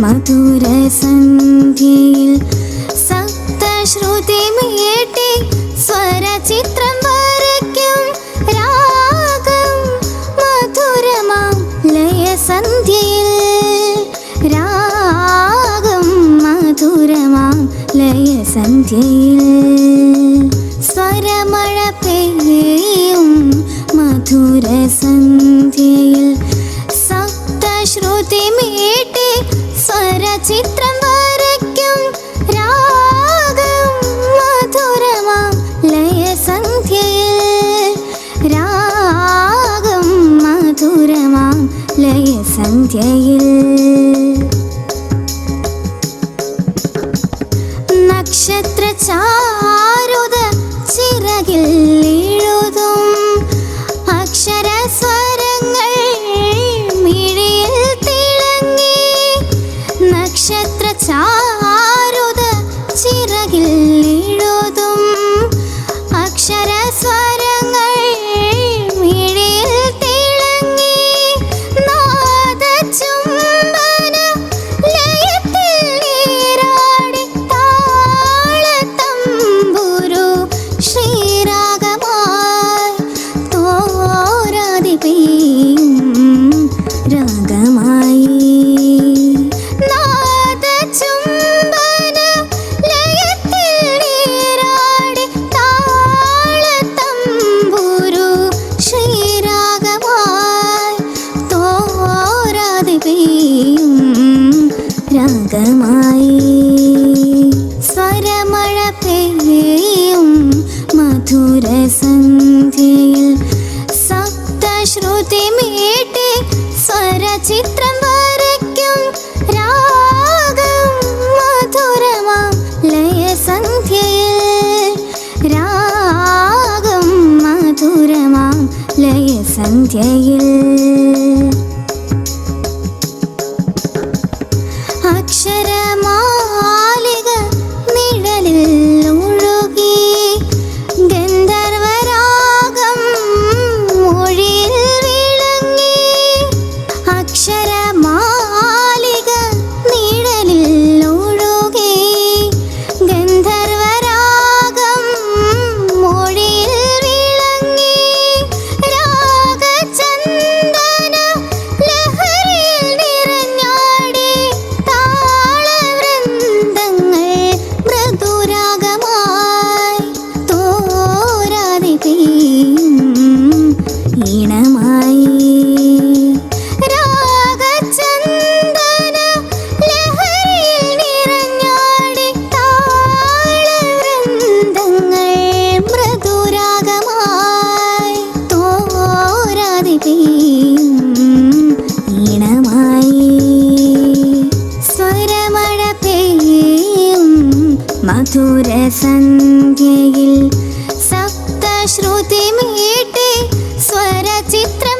മധുരസന്ധ്യയിൽ സപ്തശ്രുതി മീട്ടി സ്വരചിത്രം വരയ്ക്കും രാഗം മധുരമാം ലയസന്ധ്യയിൽ. രാഗം മധുരമാം ലയസന്ധ്യയിൽ സ്വരമഴ പെയ്യും മധുരസന്ധ്യയിൽ സപ്തശ്രുതി മീട്ടി സ്വരചിത്രം വരയ്ക്കും രാഗം മധുരമാം ലയസന്ധ്യയിൽ. രാഗം മധുരമാം ലയസന്ധ്യയിൽ നക്ഷത്ര ചാരുത ചിറകിൽ എഴുതും അക്ഷരസ്വരങ്ങൾ മിഴിയിൽ തിളങ്ങി. നക്ഷത്ര ചാരുത ചിറകിൽ എഴുതും അക്ഷരസ്വരങ്ങൾ മിഴിയിൽ തിളങ്ങി. നാദചുംബന ലയത്തിൽ നീരാടി താളത്തമ്പുരു ശ്രീരാഗമായി തോരാതെ പെയ്യും രാഗമായി. നാദചുംബന ലയത്തിൽ നീരാടി താളത്തമ്പുരു ശ്രീരാഗമായി തോരാതെ പെയ്യും രാഗമായി. സ്വരമഴ പെയ്യും മധുരസന്ധ്യയിൽ സപ്തശ്രുതി മീട്ടി സ്വരചിത്രം വരയ്ക്കും രാഗം മധുരമാം ലയസന്ധ്യയിൽ. രാഗം മധുരമാം ലയസന്ധ്യയിൽ അക്ഷരമാലിക നിഴലിൽ ഒഴുകി ഗന്ധർവരാഗം മൊഴിയിൽ വിളങ്ങി. അക്ഷരമാലിക നിഴലിൽ ഒഴുകി ഗന്ധർവരാഗം മൊഴിയിൽ വിളങ്ങി. രാഗചന്ദന ലഹരിയിൽ നിറഞ്ഞാടി താളവൃന്ദങ്ങൾ മൃദുരാഗമായി തോരാതെ പെയ്യും ഈണമായി. രാഗചന്ദന ലഹരിയിൽ നിറഞ്ഞാടി താളവൃന്ദങ്ങൾ മൃദുരാഗമായി തോരാതെ പെയ്യും ഈണമായി. സ്വരമഴ പെയ്യും മധുരസന്ധ്യയിൽ സപ്തശ്രുതി മീട്ടി സ്വരചിത്രം